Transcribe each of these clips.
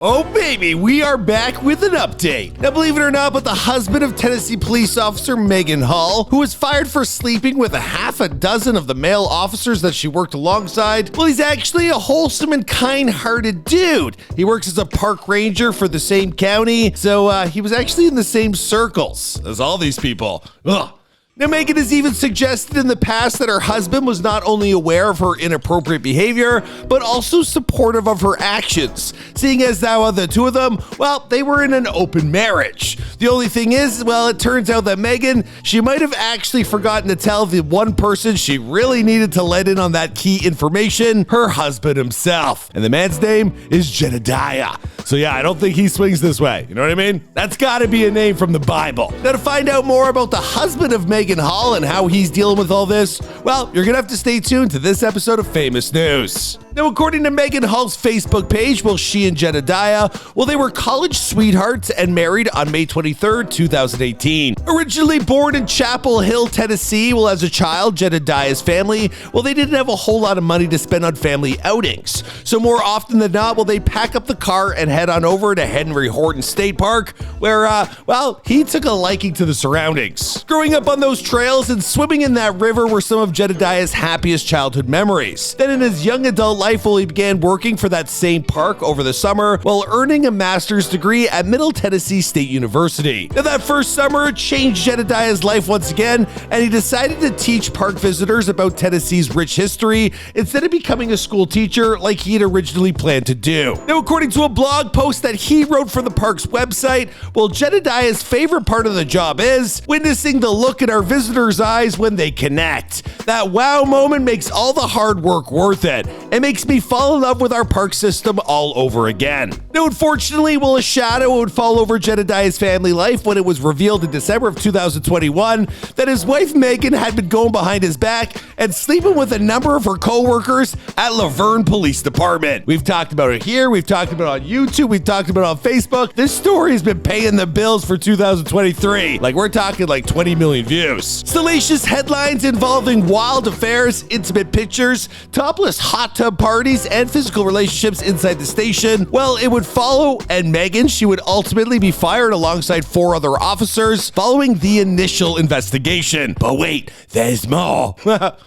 Oh baby, we are back with an update. Now believe it or not, but the husband of Tennessee police officer Maegan Hall, who was fired for sleeping with a half a dozen of the male officers that she worked alongside, well, he's actually a wholesome and kind-hearted dude. He works as a park ranger for the same county, so he was actually in the same circles as all these people. Ugh. Now, Maegan has even suggested in the past that her husband was not only aware of her inappropriate behavior, but also supportive of her actions, seeing as how the two of them, well, they were in an open marriage. The only thing is, well, it turns out that Maegan, she might have actually forgotten to tell the one person she really needed to let in on that key information, her husband himself. And the man's name is Jedediah. So yeah, I don't think he swings this way. You know what I mean? That's gotta be a name from the Bible. Now, to find out more about the husband of Maegan Hall and how he's dealing with all this, well, you're gonna have to stay tuned to this episode of Famous News. Now, according to Maegan Hall's Facebook page, well, she and Jedediah, well, they were college sweethearts and married on May 23rd, 2018. Originally born in Chapel Hill, Tennessee, well, as a child, Jedediah's family, well, they didn't have a whole lot of money to spend on family outings. So more often than not, well, they pack up the car and head on over to Henry Horton State Park, where, well, he took a liking to the surroundings. Growing up on those trails and swimming in that river were some of Jedediah's happiest childhood memories. Then in his young adult life, well, he began working for that same park over the summer while earning a master's degree at Middle Tennessee State University. Now, that first summer changed Jedediah's life once again, and he decided to teach park visitors about Tennessee's rich history instead of becoming a school teacher like he had originally planned to do. Now, according to a blog post that he wrote for the park's website, well, Jedediah's favorite part of the job is witnessing the look in our visitors' eyes when they connect. That wow moment makes all the hard work worth it. It makes me fall in love with our park system all over again. Now, unfortunately, well, a shadow would fall over Jedediah's family life when it was revealed in December of 2021 that his wife Maegan had been going behind his back and sleeping with a number of her co-workers at Laverne Police Department. We've talked about it here, we've talked about it on YouTube, we've talked about it on Facebook. This story has been paying the bills for 2023. Like, we're talking like 20 million views. Salacious headlines involving wild affairs, intimate pictures, topless hot tub parties, and physical relationships inside the station. Well, it would follow, and Maegan, she would ultimately be fired alongside 4 other officers following the initial investigation. But wait, there's more.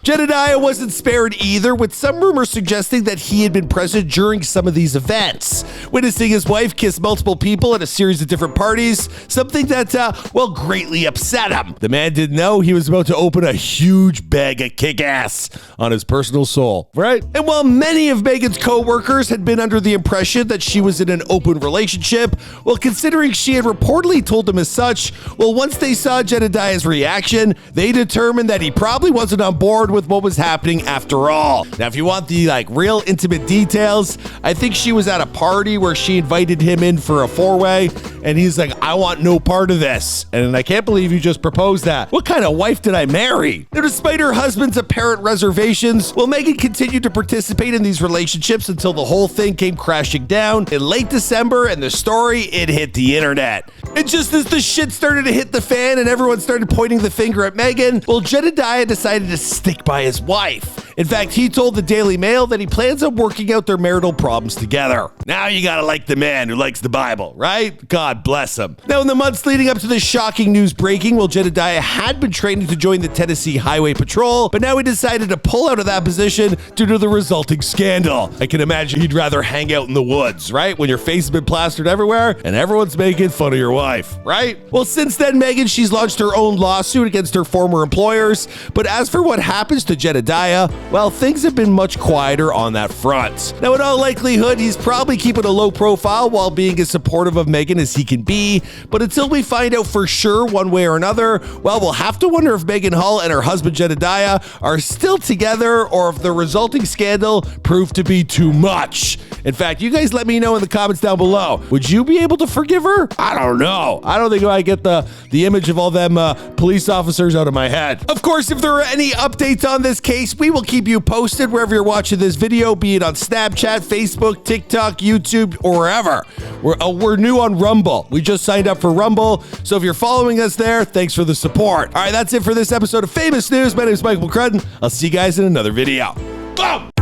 Jedediah wasn't spared either, with some rumors suggesting that he had been present during some of these events, witnessing his wife kiss multiple people at a series of different parties, something that, well, greatly upset him. The man didn't know he was about to open a huge bag of kick-ass on his personal soul, right? And while many of Maegan's co-workers had been under the impression that she was in an open relationship, well, considering she had reportedly told them as such, well, once they saw Jedediah's reaction, they determined that he probably wasn't on board with what was happening after all. Now, if you want the real intimate details, I think she was at a party where she invited him in for a 4-way, and he's like, I want no part of this. And I can't believe you just proposed that. What kind of wife did I marry? Now, despite her husband's apparent reservations, well, Maegan continued to participate in these relationships until the whole thing came crashing down in late December, and the story, it hit the internet. And just as the shit started to hit the fan and everyone started pointing the finger at Maegan, well, Jedediah decided to stick by his wife. In fact, he told the Daily Mail that he plans on working out their marital problems together. Now you gotta like the man who likes the Bible, right? God bless him. Now, in the months leading up to this shocking news breaking, well, Jedediah had been training to join the Tennessee Highway Patrol, but now he decided to pull out of that position due to the resulting scandal. I can imagine he'd rather hang out in the woods, right? When your face has been plastered everywhere and everyone's making fun of your wife, right? Well, since then, Maegan, she's launched her own lawsuit against her former employers, but as for what happens to Jedediah, well, things have been much quieter on that front. Now, in all likelihood, he's probably keeping a low profile while being as supportive of Maegan as he can be, but until we find out for sure one way or another, well, we'll have to wonder if Maegan Hall and her husband Jedediah are still together or if the resulting scandal proved to be too much. In fact, you guys let me know in the comments down below. Would you be able to forgive her? I don't know. I don't think I get the image of all them police officers out of my head. Of course, if there are any updates on this case, we will keep you posted wherever you're watching this video, be it on Snapchat, Facebook, TikTok, YouTube, or wherever. We're new on Rumble. We just signed up for Rumble, so if you're following us there, thanks for the support. All right, that's it for this episode of Famous News. My name is Michael McCrudden. I'll see you guys in another video. Boom!